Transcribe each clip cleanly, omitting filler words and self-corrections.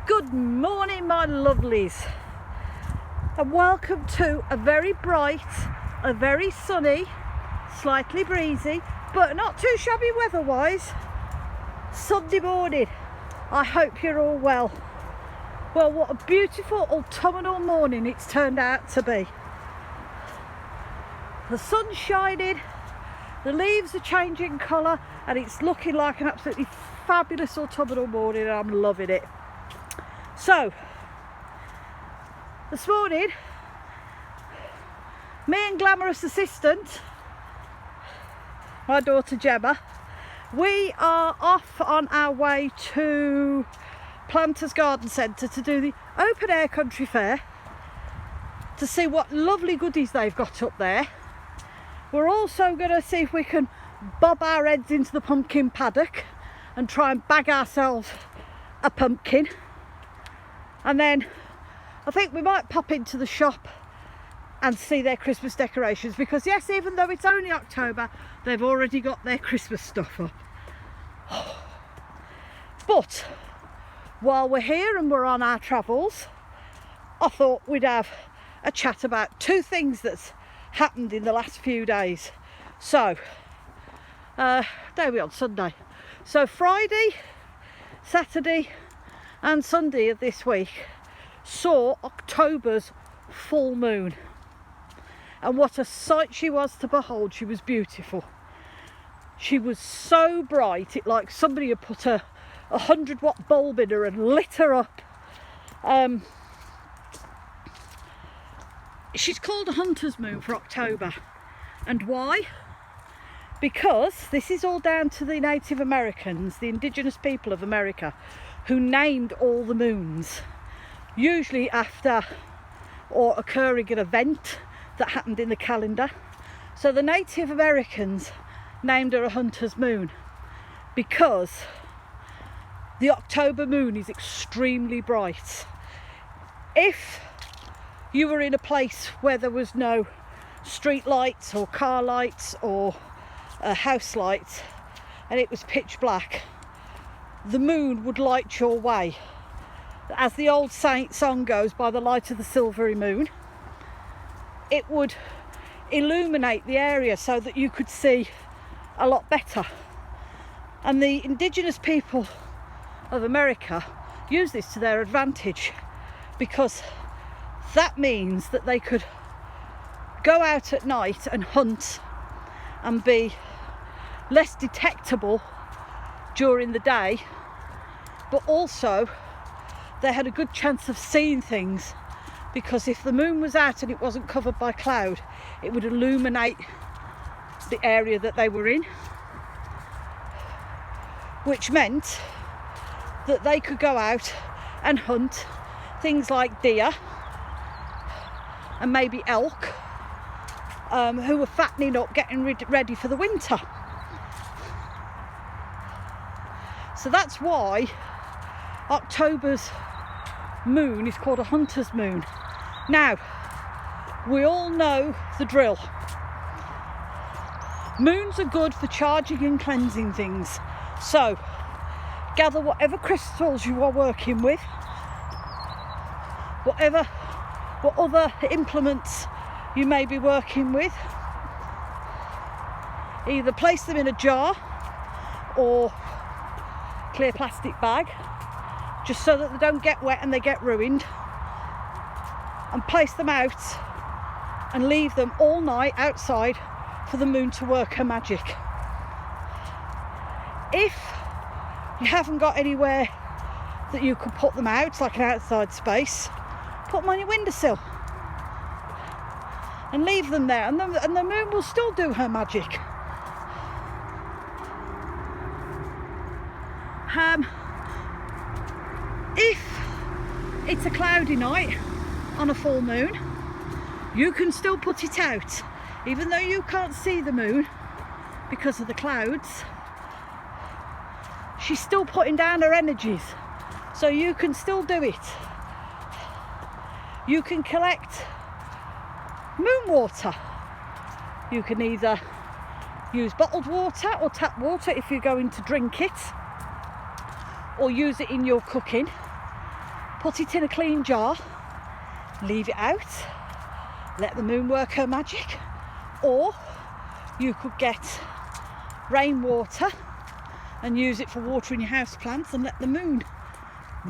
Good morning, my lovelies, and welcome to a very bright, a very sunny, slightly breezy, but not too shabby weather-wise, Sunday morning. I hope you're all well. Well, what a beautiful autumnal morning it's turned out to be. The sun's shining, the leaves are changing colour, and it's looking like an absolutely fabulous autumnal morning, and I'm loving it. So, this morning, me and glamorous assistant, my daughter Gemma, we are off on our way to Planters Garden Centre to do the open air country fair, to see what lovely goodies they've got up there. We're also going to see if we can bob our heads into the pumpkin paddock and try and bag ourselves a pumpkin. And then I think we might pop into the shop and see their Christmas decorations, because yes, even though it's only October, they've already got their Christmas stuff up. But while we're here and we're on our travels, I thought we'd have a chat about two things that's happened in the last few days. So there we are, Sunday. So Friday, Saturday and Sunday of this week saw October's full moon, and what a sight she was to behold. She was beautiful. She was so bright, it like somebody had put a 100-watt bulb in her and lit her up. She's called a hunter's moon for October. And why? Because this is all down to the Native Americans, the indigenous people of America, who named all the moons, usually after or occurring an event that happened in the calendar. So the Native Americans named her a hunter's moon because the October moon is extremely bright. If you were in a place where there was no street lights or car lights or house lights and it was pitch black, the moon would light your way. As the old saint song goes, by the light of the silvery moon, it would illuminate the area so that you could see a lot better. And the indigenous people of America use this to their advantage, because that means that they could go out at night and hunt and be less detectable during the day, but also they had a good chance of seeing things, because if the moon was out and it wasn't covered by cloud, it would illuminate the area that they were in, which meant that they could go out and hunt things like deer and maybe elk, who were fattening up, getting ready for the winter. So that's why October's moon is called a hunter's moon. Now, we all know the drill. Moons are good for charging and cleansing things. So, gather whatever crystals you are working with, what other implements you may be working with. Either place them in a jar or clear plastic bag, just so that they don't get wet and they get ruined, and place them out and leave them all night outside for the moon to work her magic. If you haven't got anywhere that you could put them out, like an outside space, put them on your windowsill and leave them there, and the moon will still do her magic. If it's a cloudy night on a full moon, you can still put it out, even though you can't see the moon because of the clouds. She's still putting down her energies, so you can still do it. You can collect moon water. You can either use bottled water or tap water if you're going to drink it, or use it in your cooking. put it in a clean jar, leave it out, let the moon work her magic. Or you could get rainwater and use it for watering your house plants and let the moon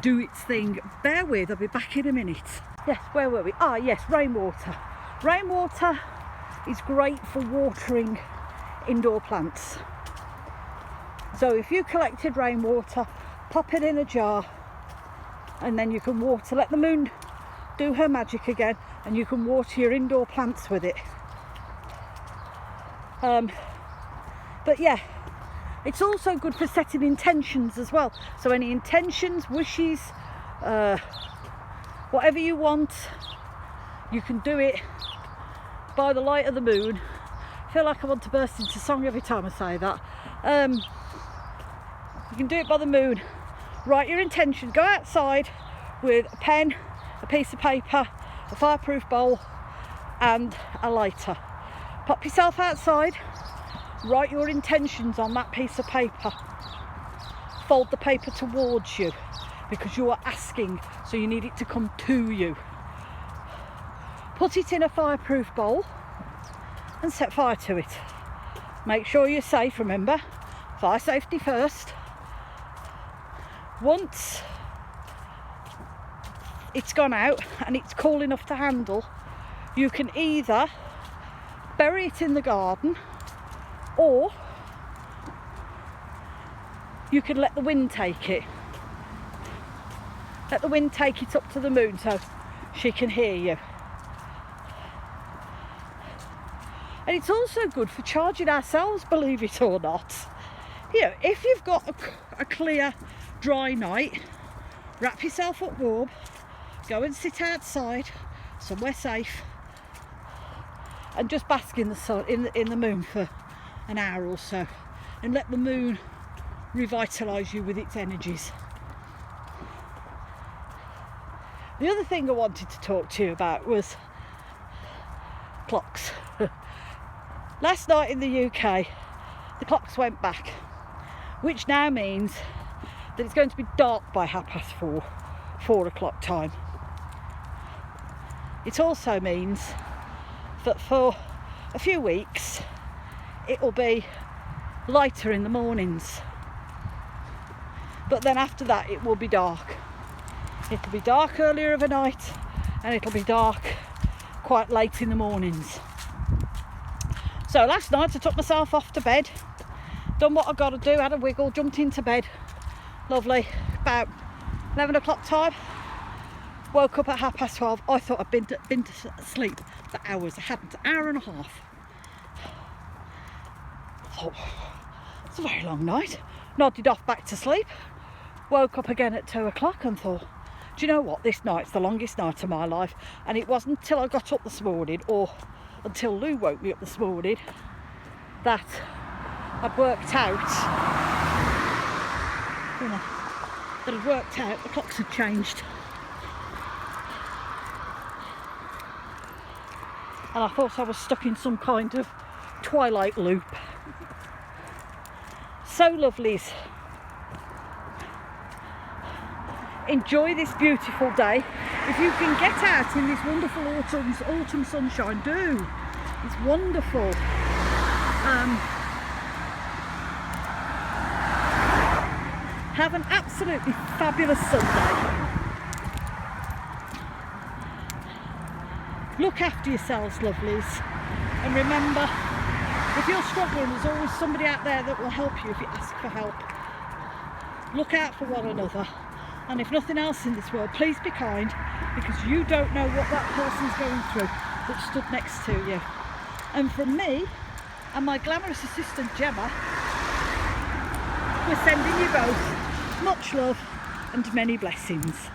do its thing. Bear with, I'll be back in a minute. Yes, where were we? Ah, yes, rainwater. Rainwater is great for watering indoor plants. So if you collected rainwater, pop it in a jar, and then you can water, let the moon do her magic again, and you can water your indoor plants with it. But yeah, it's also good for setting intentions as well. So any intentions, wishes, whatever you want, you can do it by the light of the moon. I feel like I want to burst into song every time I say that. You can do it by the moon. Write your intention, go outside with a pen, a piece of paper, a fireproof bowl and a lighter. Pop yourself outside, write your intentions on that piece of paper. Fold the paper towards you because you are asking, so you need it to come to you. Put it in a fireproof bowl and set fire to it. Make sure you're safe, remember, fire safety first. Once it's gone out and it's cool enough to handle, you can either bury it in the garden or you can let the wind take it. Let the wind take it up to the moon so she can hear you. And it's also good for charging ourselves, believe it or not. You know, if you've got a clear, dry night, wrap yourself up warm, go and sit outside, somewhere safe, and just bask in the sun, in the moon for an hour or so, and let the moon revitalise you with its energies. The other thing I wanted to talk to you about was clocks. Last night in the UK, the clocks went back, which now means that it's going to be dark by 4:30, 4 o'clock time. It also means that for a few weeks it will be lighter in the mornings, but then after that it will be dark. It'll be dark earlier of a night and it'll be dark quite late in the mornings. So last night I took myself off to bed, done what I got to do, had a wiggle, jumped into bed, lovely, about 11 o'clock time. Woke up at 12:30. I thought I'd been to sleep for hours. I hadn't, an hour and a half. I thought, it's a very long night. Nodded off back to sleep. Woke up again at 2 o'clock and thought, do you know what, this night's the longest night of my life. And it wasn't until I got up this morning, or until Lou woke me up this morning, that I'd worked out, the clocks had changed. And I thought I was stuck in some kind of twilight loop. So lovelies, enjoy this beautiful day. If you can get out in this wonderful autumn sunshine, do. It's wonderful. Have an absolutely fabulous Sunday. Look after yourselves, lovelies, and remember, if you're struggling, there's always somebody out there that will help you if you ask for help. Look out for one another, and if nothing else in this world, please be kind, because you don't know what that person's going through that stood next to you. And from me and my glamorous assistant Gemma, we're sending you both much love and many blessings.